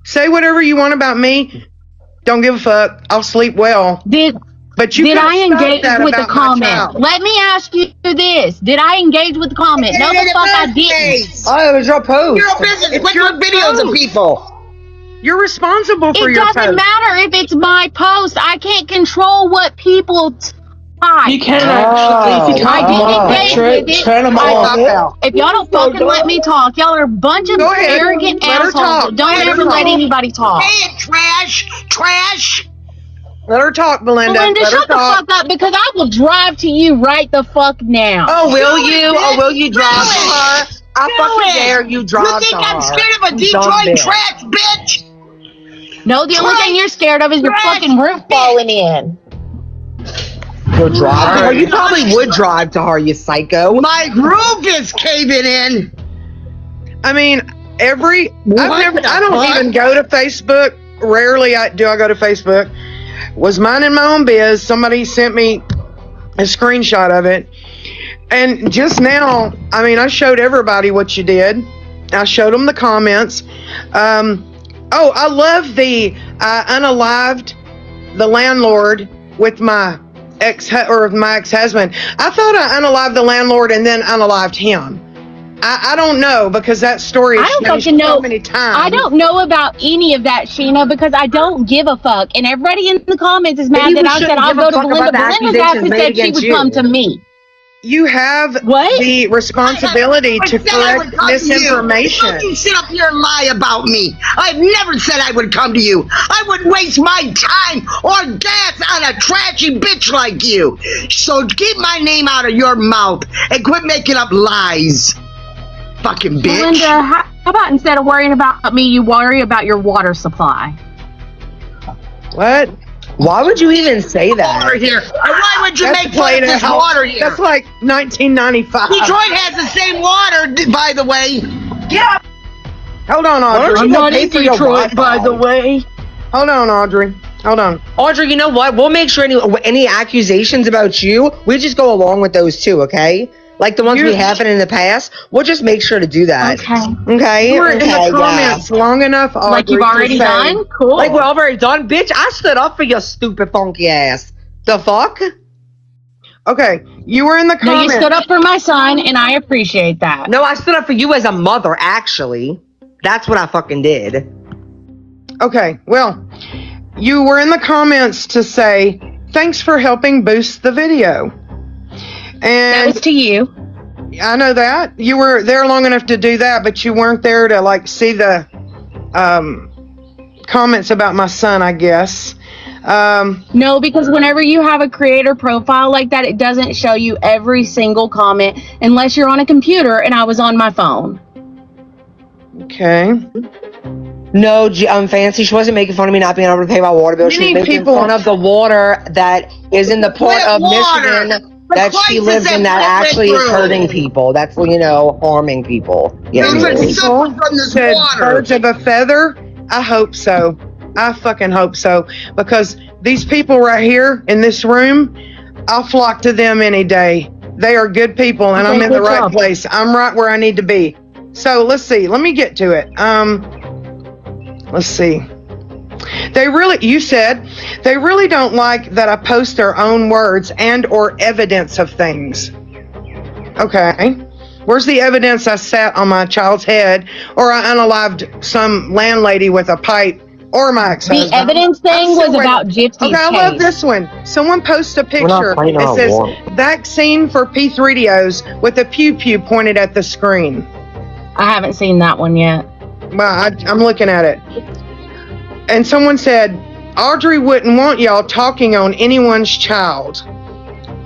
Say whatever you want about me. Don't give a fuck. I'll sleep well. But you did I engage with the comment? Let me ask you this. Did I engage with the comment? No, the fuck I didn't. Oh, it was your post. Your business. Quit your videos of people. You're responsible for your post. It doesn't matter if it's my post. I can't control what people type. You can actually. If you can't turn them off. If y'all don't fucking let me talk, y'all are a bunch of arrogant assholes. Don't ever let anybody talk. Hey, trash. Let her talk, Belinda. Belinda, shut the fuck up because I will drive to you right the fuck now. Oh, will you? Or will you drive to her? I fucking dare you drive to her. You think I'm scared of a Detroit trash bitch? No, the only thing you're scared of is your fucking roof falling in. You'll drive to her? You probably would drive to her, you psycho. My roof is caving in. I mean, I don't even go to Facebook. Rarely do I go to Facebook. Was minding my own biz. Somebody sent me a screenshot of it. And just now, I mean, I showed everybody what you did. I showed them the comments. I love the unalived the landlord with my ex-husband. I thought I unalived the landlord and then unalived him. I don't know because that story has changed so many times. I don't know about any of that, Shena, because I don't give a fuck. And everybody in the comments is mad that I said I'll go to Belinda. Belinda's actually said she would come to me. You have the responsibility to correct misinformation. Don't you sit up here and lie about me. I've never said I would come to you. I would waste my time or gas on a trashy bitch like you. So keep my name out of your mouth and quit making up lies. Fucking bitch. Belinda, how about instead of worrying about me, you worry about your water supply? What? Why would you even say that? Water here. Why would you make fun of this water here? That's like 1995. Detroit has the same water, by the way. Yeah. Hold on, Audrey. I'm not in Detroit, by the way. Hold on, Audrey. Hold on. Audrey, you know what? We'll make sure any accusations about you, we just go along with those too, okay? Like the ones we haven't in the past, we'll just make sure to do that. Okay. You were in the comments long enough, Audrey. Like you've already done? Cool. Like we're already done? Bitch, I stood up for your stupid funky ass. The fuck? Okay. You were in the comments. No, you stood up for my son, and I appreciate that. No, I stood up for you as a mother, actually. That's what I fucking did. Okay. Well, you were in the comments to say, thanks for helping boost the video. And that was to you. I know that. You were there long enough to do that, but you weren't there to like see the comments about my son, I guess. No, because whenever you have a creator profile like that, it doesn't show you every single comment unless you're on a computer, and I was on my phone. Okay. No, Fancy, she wasn't making fun of me not being able to pay my water bill. She was making fun of the water that is in the port of Michigan that she lives in that actually is hurting people. That's, harming people. Yeah, from this water. Birds of a feather? I hope so. I fucking hope so. Because these people right here in this room, I'll flock to them any day. They are good people, and I'm in the right place. I'm right where I need to be. So let's see. Let me get to it. Let's see. You said they really don't like that I post their own words and or evidence of things. Okay. Where's the evidence I sat on my child's head or I unalived some landlady with a pipe or my ex-husband? The evidence thing was about Gypsy's Okay, I love this one. Someone posts a picture. It says, vaccine for P3DOs with a pew-pew pointed at the screen. I haven't seen that one yet. Well, I'm looking at it. And someone said, Audrey wouldn't want y'all talking on anyone's child.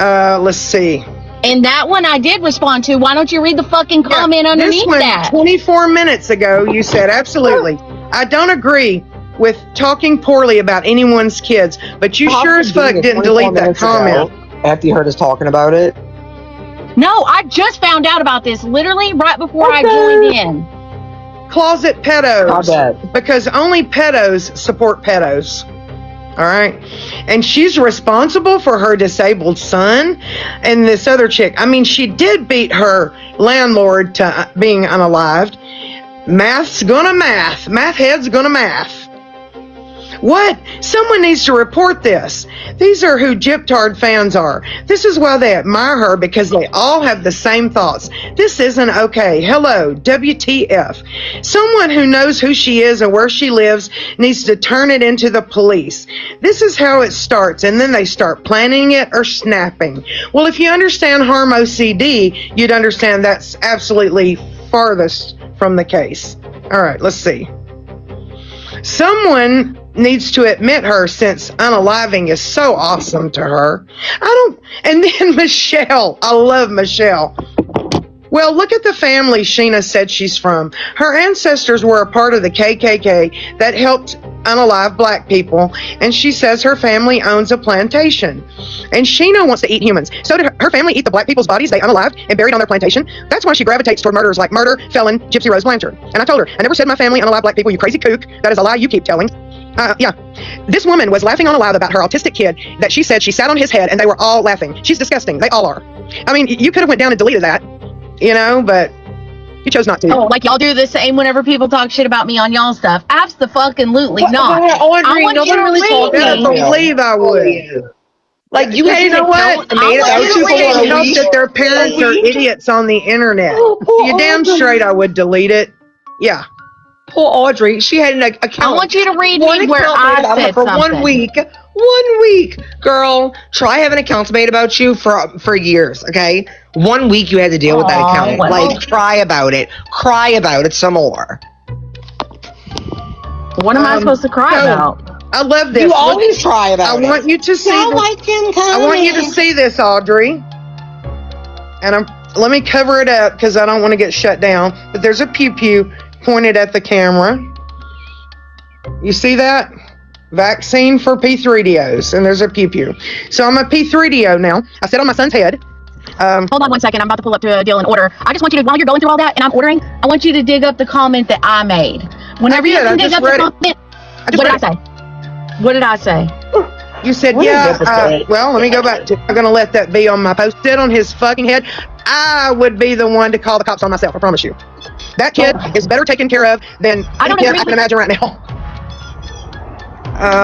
Let's see. And that one I did respond to. Why don't you read the fucking comment underneath that? 24 minutes ago, you said, absolutely. I don't agree with talking poorly about anyone's kids, but you sure as fuck didn't delete that comment. After you heard us talking about it? No, I just found out about this literally right before I joined in. Closet pedos. Because only pedos support pedos. All right. And she's responsible for her disabled son and this other chick. I mean, she did beat her landlord to being unalived. Math's gonna math. Math head's gonna math. What? Someone needs to report this. These are who Gyptard fans are. This is why they admire her, because they all have the same thoughts. This isn't okay. Hello, WTF. Someone who knows who she is and where she lives needs to turn it into the police. This is how it starts, and then they start planning it or snapping. Well, if you understand harm OCD, you'd understand that's absolutely farthest from the case. All right, let's see. Someone needs to admit her, since unaliving is so awesome to her. And then Michelle. I love Michelle. Well, look at the family Shena said she's from. Her ancestors were a part of the KKK that helped unalive black people, and she says her family owns a plantation. And Shena wants to eat humans. So did her family eat the black people's bodies they unalived and buried on their plantation? That's why she gravitates toward murderers like murder, felon, Gypsy Rose Blanchard. And I told her, I never said my family unalived black people, you crazy kook. That is a lie you keep telling. Yeah. This woman was laughing on aloud about her autistic kid that she said she sat on his head, and they were all laughing. She's disgusting. They all are. I mean, you could have went down and deleted that, but you chose not to. Oh, like y'all do the same whenever people talk shit about me on y'all stuff. Absolutely not. Audrey, no one really told me. I believe I would. Like, you had an account made about you for a week. That their parents are idiots on the internet. You damn straight I would delete it. Yeah. Poor Audrey, she had an account. I want you to read me where I said for something. 1 week. 1 week, girl. Try having accounts made about you for years, okay? 1 week you had to deal with that account. Well. Like, cry about it. Cry about it some more. What am I supposed to cry about? I love this. You always cry about it. I want you to see. I want you to see this, Audrey. And let me cover it up because I don't want to get shut down. But there's a pew pew pointed at the camera. You see that? Vaccine for P3DOs, and there's a pew pew. So I'm a P3DO now. I sit on my son's head. Hold on 1 second. I'm about to pull up to a deal and order. I just want you to, while you're going through all that and I'm ordering, I want you to dig up the comment that I made. Whenever you dig up the comment, what did I say? What did I say? You said, well, let me go back to, I'm going to let that be on my post. Sit on his fucking head. I would be the one to call the cops on myself, I promise you. That kid is better taken care of than I can imagine right now.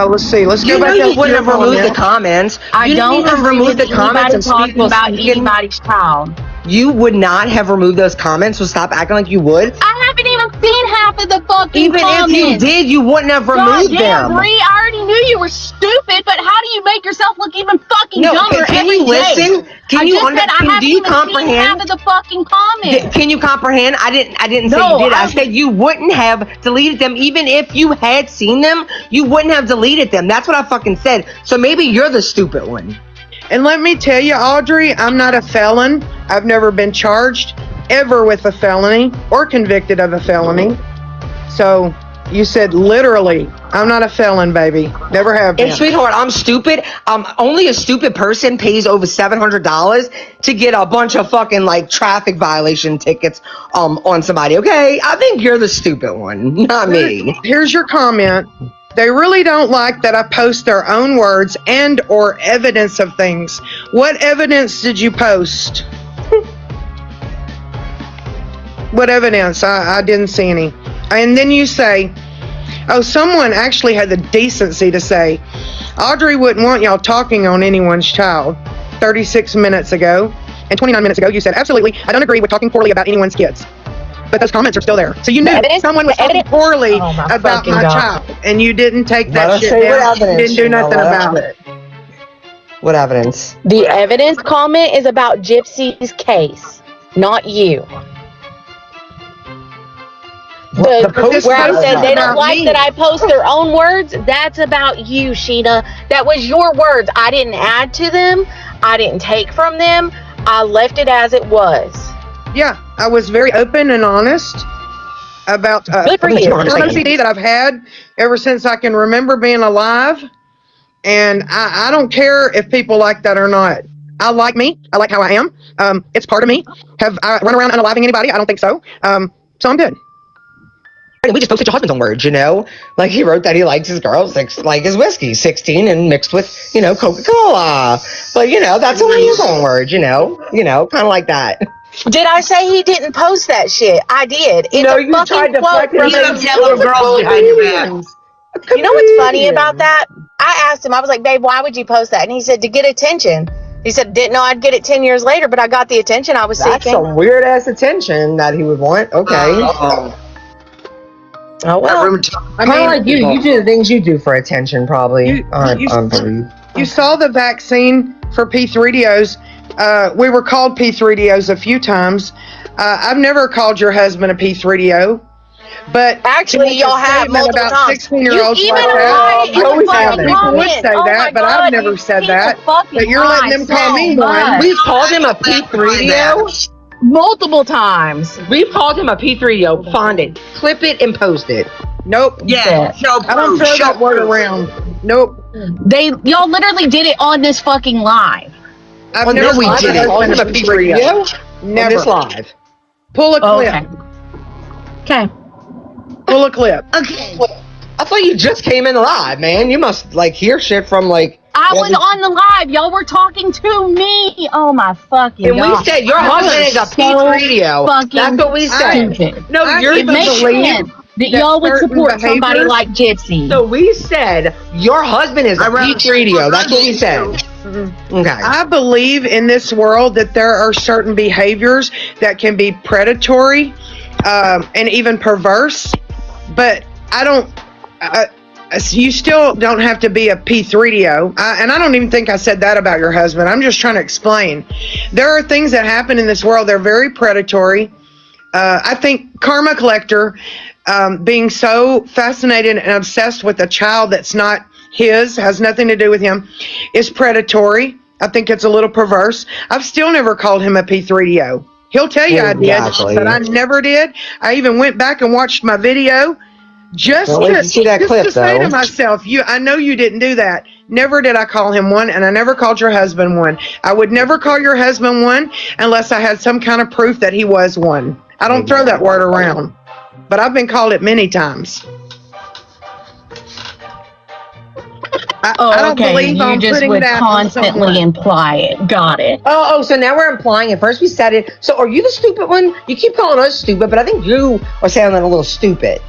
Let's see. Let's go back. You wouldn't have removed the comments. I don't even remove the comments and talking about anybody's child. You would not have removed those comments, so stop acting like you would. I haven't even seen half of the fucking comments. Even if you did, you wouldn't have removed them. Bree, I already knew you were stupid, but how do you make yourself look even fucking dumber can every you listen? day? Can you understand? Do you comprehend? Seen half of the fucking comments. Can you comprehend? I didn't say you did. I said you wouldn't have deleted them. Even if you had seen them, you wouldn't have deleted them. That's what I fucking said. So maybe you're the stupid one. And let me tell you, Audrey, I'm not a felon. I've never been charged ever with a felony or convicted of a felony. So you said literally, I'm not a felon, baby. Never have been. And sweetheart, I'm stupid. Only a stupid person pays over $700 to get a bunch of fucking like traffic violation tickets on somebody. Okay, I think you're the stupid one, not me. Here's your comment. They really don't like that I post their own words and or evidence of things. What evidence did you post? What evidence? I didn't see any. And then you say, oh, someone actually had the decency to say, Audrey wouldn't want y'all talking on anyone's child. 36 minutes ago. And 29 minutes ago, you said, absolutely, I don't agree with talking poorly about anyone's kids. But those comments are still there. So you knew someone was talking poorly about my child. And you didn't take that shit down. You didn't do nothing about it. What evidence? The evidence comment is about Gypsy's case, not you. Where I said they don't like that I post their own words, that's about you, Shena. That was your words. I didn't add to them. I didn't take from them. I left it as it was. Yeah, I was very open and honest about OCD that I've had ever since I can remember being alive. And I don't care if people like that or not. I like me. I like how I am. It's part of me. Have I run around unaliving anybody? I don't think so. So I'm good. We just posted your husband's own words, you know? Like, he wrote that he likes his girls, like his whiskey, 16 and mixed with, Coca-Cola. But, that's only his own words, kind of like that. Did I say he didn't post that shit? I did. It's no, a you fucking tried to quote fucking from You love him. that little girls behind your back. You know what's funny about that? I asked him, I was like, babe, why would you post that? And he said, to get attention. He said, didn't know I'd get it 10 years later, but I got the attention I was That's seeking. some weird ass attention that he would want. Okay. Oh, well. I mean, like you do the things you do for attention, probably. You saw the vaccine for P3DOs. We were called P3DOs a few times. I've never called your husband a P3DO. But actually, y'all have multiple about times. 16-year-olds you like even that. people would say that, but I've never said that. But you're letting them call me one. We've called him a P3DO multiple times. We've called him a P3DO. Find it, clip it, and post it. Nope. Yeah. I don't throw that word around. Nope. Y'all literally did it on this fucking live. I've never did it. Called him a P3DO. Never. On this live. Pull a clip. Okay. Pull a clip. Okay. I thought you just came in live, man. You must hear shit from I was on the live. Y'all were talking to me. Oh my fucking and God. we said your husband is a P3DO. That's what we said. No, it makes sense that y'all would support somebody like Gypsy. So we said your husband is a P3DO. That's what we said. Okay. I believe in this world that there are certain behaviors that can be predatory and even perverse, but I don't. You still don't have to be a P3DO. And I don't even think I said that about your husband. I'm just trying to explain. There are things that happen in this world. They're very predatory. I think Karma Collector, being so fascinated and obsessed with a child that's not his, has nothing to do with him, is predatory. I think it's a little perverse. I've still never called him a P3DO. He'll tell you I did, but I never did. I even went back and watched my video just to say to myself, I know you didn't do that. Never did I call him one, and I never called your husband one. I would never call your husband one unless I had some kind of proof that he was one. I don't throw that word around, but I've been called it many times. I don't believe you just would constantly imply it. Got it. So now we're implying it. First we said it. So are you the stupid one? You keep calling us stupid, but I think you are sounding a little stupid.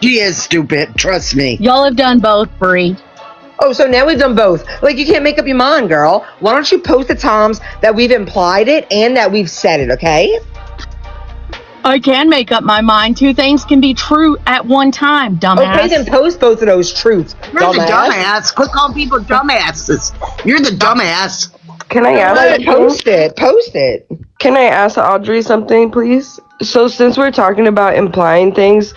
She is stupid. Trust me. Y'all have done both, Bree. Oh, so now we've done both. Like, you can't make up your mind, girl. Why don't you post the times that we've implied it and that we've said it, okay? I can make up my mind. Two things can be true at one time, dumbass. Okay, then post both of those truths, You're the dumbass. Quit calling people dumbasses. You're the dumbass. Can I ask? Post it. Can I ask Audrey something, please? So since we're talking about implying things,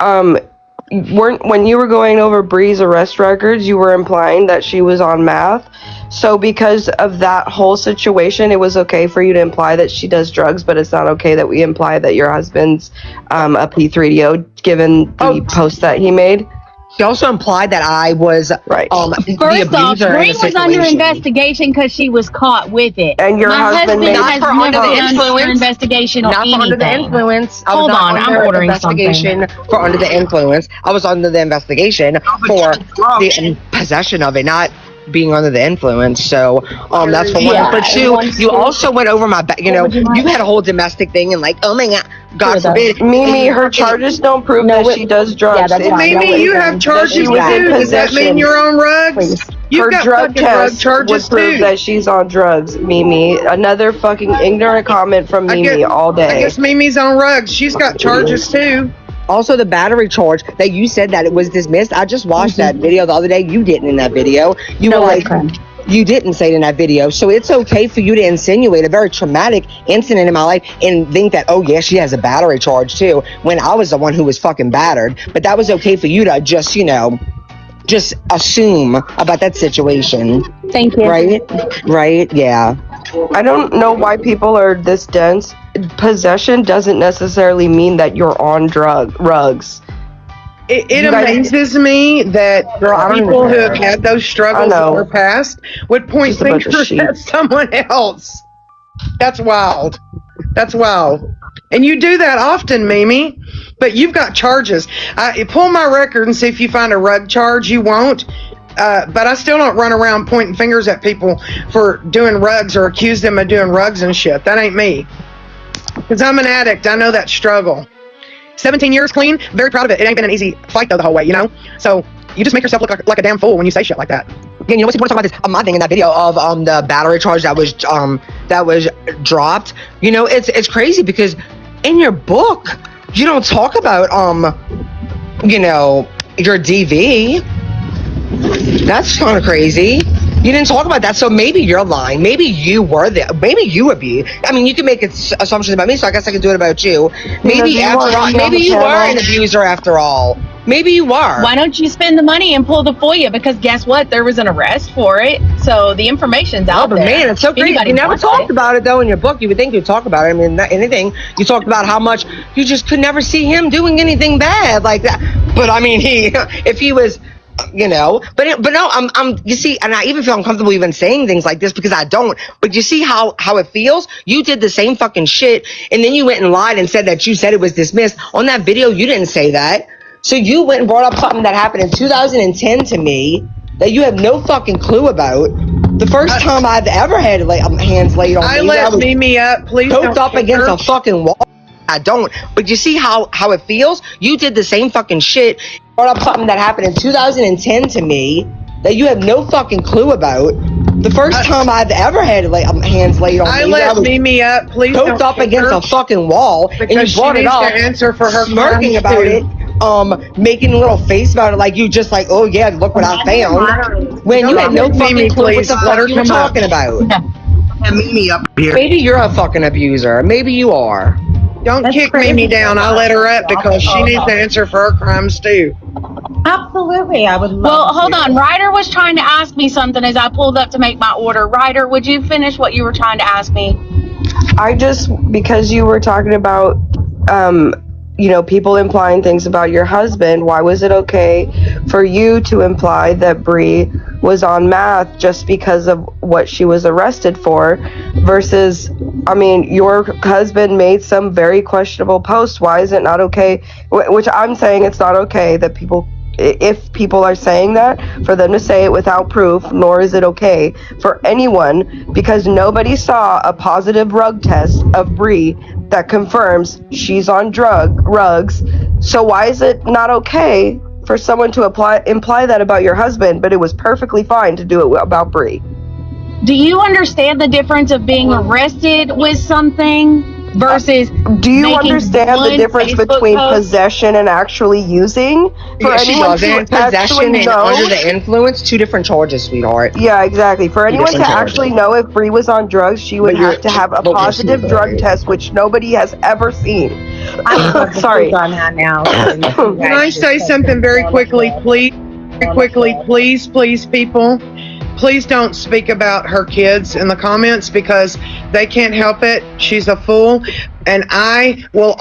when you were going over Bree's arrest records, you were implying that she was on meth. So because of that whole situation, it was okay for you to imply that she does drugs, but it's not okay that we imply that your husband's a P3DO, given the post that he made. She also implied that I was right. First off, Bree was under investigation because she was caught with it. And your husband has not for under the influence. Investigation on anything. Not for under the influence. Hold on, I'm ordering investigation something. For under the influence. I was under the investigation for the possession of it, not being under the influence. So that's for one. For two, you also went over my back. You had a whole domestic thing and oh my God forbid. Mimi, her charges don't prove that she does drugs. Yeah, Mimi, you have charges too. Does that mean you're on drugs? Her drug test would prove that she's on drugs, Mimi. Another fucking ignorant comment from Mimi all day. I guess Mimi's on drugs. She's got charges too. Also, the battery charge that you said that it was dismissed. I just watched that video the other day. You didn't in that video. You were you didn't say it in that video. So it's okay for you to insinuate a very traumatic incident in my life and think that, oh yeah, she has a battery charge too, when I was the one who was fucking battered. But that was okay for you to just, just assume about that situation. Thank you. Right? Yeah. I don't know why people are this dense. Possession doesn't necessarily mean that you're on drugs. It amazes me that people who have had those struggles in their past would point fingers at someone else. That's wild. And you do that often, Mimi, but you've got charges. Pull my record and see if you find a rug charge. You won't. But I still don't run around pointing fingers at people for doing rugs or accuse them of doing rugs and shit. That ain't me. Because I'm an addict. I know that struggle. 17 years clean. Very proud of it. It ain't been an easy fight, though, the whole way, you know? So you just make yourself look like a damn fool when you say shit like that. Again, you know what's important to talk about this? My thing in that video of the battery charge that was dropped. You know, it's crazy because in your book you don't talk about you know, your DV. That's kind of crazy. You didn't talk about that, so maybe you're lying. Maybe you were there. Maybe you abused. I mean, you can make assumptions about me, so I guess I can do it about you. Maybe you were an abuser after all. Maybe you were. Why don't you spend the money and pull the FOIA? Because guess what? There was an arrest for it, so the information's out there. Man, it's so crazy. You never talked about it though in your book. You would think you'd talk about it. I mean, not anything. You talked about how much you just could never see him doing anything bad like that. But I mean, if he was. You know, but no, I'm you see, and I even feel uncomfortable even saying things like this because I don't. But you see how it feels. You did the same fucking shit, and then you went and lied and said that you said it was dismissed on that video. You didn't say that, so you went and brought up something that happened in 2010 to me that you have no fucking clue about. The first time I've ever had hands laid on me, I let Mimi up. Please don't up against a fucking wall. I don't. But you see how it feels. You did the same fucking shit. Brought up something that happened in 2010 to me that you have no fucking clue about. The first time I've ever had hands laid on me, I let Mimi up. Please don't up against a fucking wall, and you brought it up, to answer for her smirking about it, making a little face about it, like you just like, oh yeah, look what I found. When you had no fucking clue what the fuck you were talking about. Mimi up here. Maybe you're a fucking abuser. Maybe you are. Don't kick Mimi down. I let her up because she needs to answer for her crimes too. Absolutely, I would love Well, hold on. Ryder was trying to ask me something as I pulled up to make my order. Ryder, would you finish what you were trying to ask me? Because you were talking about, you know, people implying things about your husband. Why was it okay for you to imply that Bree was on meth just because of what she was arrested for versus, I mean, your husband made some very questionable posts. Why is it not okay? Which I'm saying it's not okay that if people are saying that, for them to say it without proof, nor is it okay for anyone, because nobody saw a positive rug test of Bree that confirms she's on drugs. So why is it not okay for someone to imply that about your husband, but it was perfectly fine to do it about Bree? Do you understand the difference of being arrested with something versus do you understand the difference between possession and actually using? For anyone to possession and under the influence, two different charges, sweetheart. Yeah, exactly. For anyone to actually know if Bree was on drugs, she would have to have a positive drug test, which nobody has ever seen. Sorry. on that now. Can I say something very quickly, please? Please, people. Please don't speak about her kids in the comments because they can't help it. She's a fool. And I will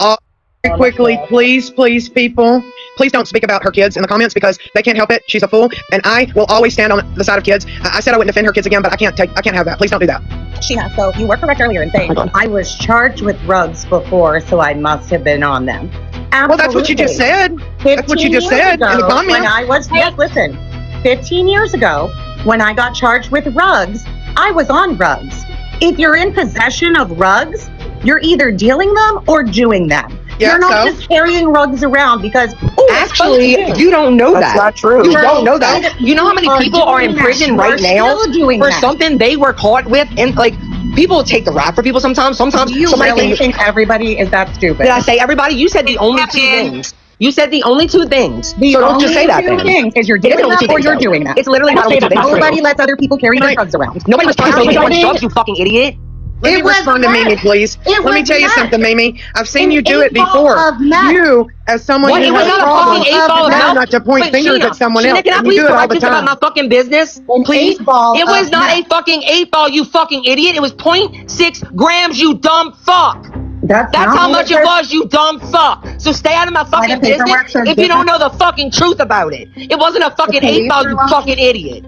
quickly, please, people. Please don't speak about her kids in the comments because they can't help it. She's a fool. And I will always stand on the side of kids. I said I wouldn't defend her kids again, but I can't have that. Please don't do that. Shena, so you were correct earlier in saying I was charged with drugs before, so I must have been on them. Absolutely. Well, that's what you just said. That's what you just said in the comments. When I was, listen, 15 years ago, when I got charged with rugs, I was on rugs. If you're in possession of rugs, you're either dealing them or doing them. Yeah, you're not just carrying rugs around because actually you don't know that. That's not true. You don't know that. You know how many people are in prison right now for something they were caught with, and like people take the rap for people sometimes. Sometimes you really think everybody is that stupid? Did I say everybody? You said the only two things. You said the only two things. So don't just say that then. The only two things is you're dealing them or you're doing that. It's literally not only two things. Nobody lets other people carry their drugs around. Nobody was trying to say you on drugs, you fucking idiot. Let me respond to Mimi, please. Let me tell you something, Mimi. I've seen you do it before. You, as someone who has a problem, not to point fingers at someone else. Can I please practice about my fucking business? Please. It was not a fucking 8-ball, you fucking idiot. It was 0.6 grams, you dumb fuck. That's how much it was, you dumb fuck. So stay out of my fucking business if you don't know the fucking truth about it. It wasn't a fucking 8-ball, you fucking idiot.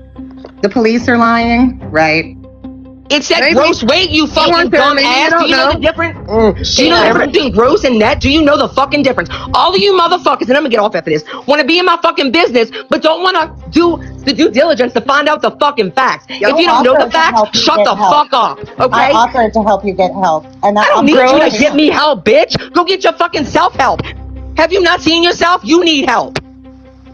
The police are lying, right? It said gross weight, you fucking dumb ass. Do you know the difference? Do you know the difference between gross and net? Do you know the fucking difference? All of you motherfuckers, and I'm gonna get off after this, want to be in my fucking business, but don't want to do the due diligence to find out the fucking facts. If you don't know the facts, shut the fuck up, okay? I offered to help you get help. And I don't need you to get me help, bitch. Go get your fucking self-help. Have you not seen yourself? You need help.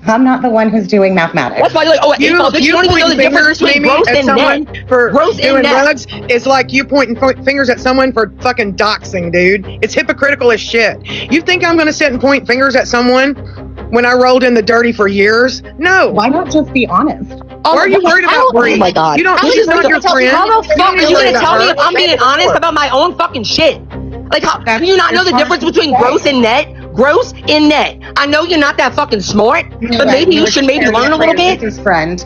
I'm not the one who's doing mathematics. That's why you're like, oh, you don't even know the difference between gross and net. For doing drugs is like you pointing fingers at someone for fucking doxing, dude. It's hypocritical as shit. You think I'm gonna sit and point fingers at someone when I rolled in the dirty for years? No. Why not just be honest? Why are you worried about Bree? Oh my God. You don't. She's not your friend. How the fuck are you gonna tell me if I'm being honest about my own fucking shit? Like, how can you not know the difference between gross and net? Gross and net. I know you're not that fucking smart, but maybe you should maybe learn a little bit.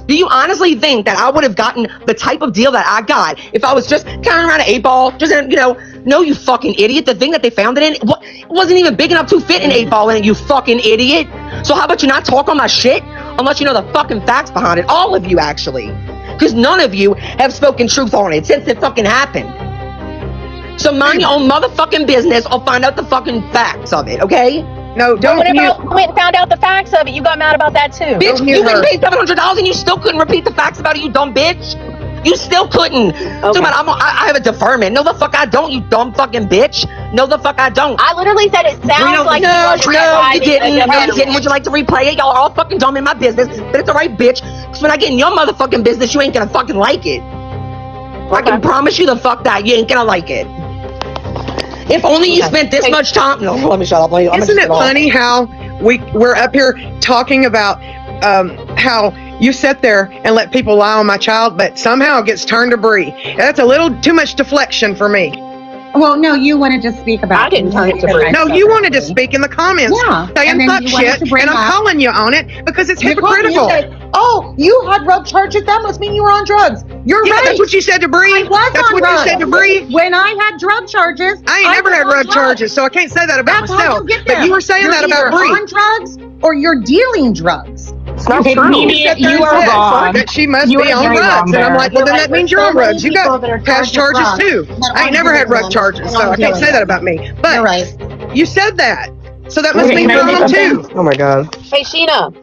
Do you honestly think that I would have gotten the type of deal that I got if I was just carrying around an 8-ball? Just, no, you fucking idiot. The thing that they found it in, it wasn't even big enough to fit an 8-ball in it, you fucking idiot. So how about you not talk on my shit unless you know the fucking facts behind it? All of you, actually. Because none of you have spoken truth on it since it fucking happened. So mind your own motherfucking business or find out the fucking facts of it, okay? No, don't. Whenever you went and found out the facts of it, you got mad about that too. Bitch, you been paid $700 and you still couldn't repeat the facts about it, you dumb bitch. You still couldn't. Okay. So, I have a deferment. No, the fuck I don't, you dumb fucking bitch. No, the fuck I don't. I literally said it sounds like no, you didn't. No, you didn't. Would you like to replay it? Y'all are all fucking dumb in my business, but it's alright, bitch. Because when I get in your motherfucking business, you ain't gonna fucking like it. Okay. I can promise you the fuck that you ain't gonna like it. If only you spent this much time. No, let me shut up. Isn't it funny how we're up here talking about how you sit there and let people lie on my child, but somehow it gets turned to Bree. That's a little too much deflection for me. Well, no, you wanted to speak about. I didn't turn it to Bree. No, you wanted to speak in the comments, saying fuck shit, and I'm calling you on it because it's hypocritical. Oh, you had drug charges. That must mean you were on drugs. You're right. That's what you said to Bree. I was that's on what drugs. You said to Bree. When I had drug charges, I ain't never had drug charges, so I can't say that about myself. But you were saying that about Bree. On drugs, or you're dealing drugs. It's not true. You are wrong. That she must be on drugs, and I'm like, well, then that means you're on drugs. You got past charges too. I ain't never had drug charges, so I can't say that about me. But you said that, so that must mean you're on too. Oh my God. Hey, Shena.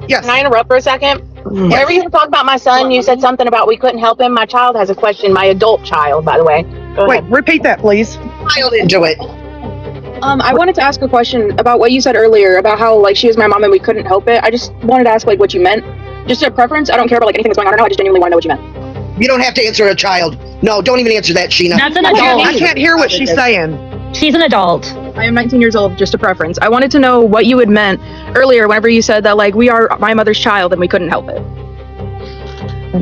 Yes. Can I interrupt for a second? Whenever you were talking about my son, you said something about we couldn't help him. My child has a question. My adult child, by the way. Wait, repeat that, please. Child into it. I wanted to ask a question about what you said earlier about how like she was my mom and we couldn't help it. I just wanted to ask like what you meant. Just a preference. I don't care about like anything that's going on right now. I just genuinely want to know what you meant. You don't have to answer a child. No, don't even answer that, Shena. That's an adult. I can't hear what she's saying. She's an adult. I am 19 years old, just a preference. I wanted to know what you had meant earlier whenever you said that like we are my mother's child and we couldn't help it.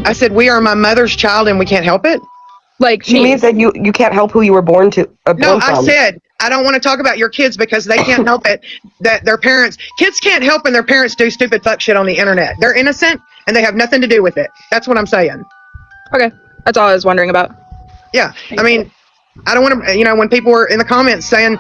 I said we are my mother's child and we can't help it? Like she means that you can't help who you were born to. No, I said I don't want to talk about your kids because they can't help it that their kids can't help when their parents do stupid fuck shit on the internet. They're innocent and they have nothing to do with it. That's what I'm saying. Okay, that's all I was wondering about. Yeah, I mean, I don't want to, when people were in the comments saying,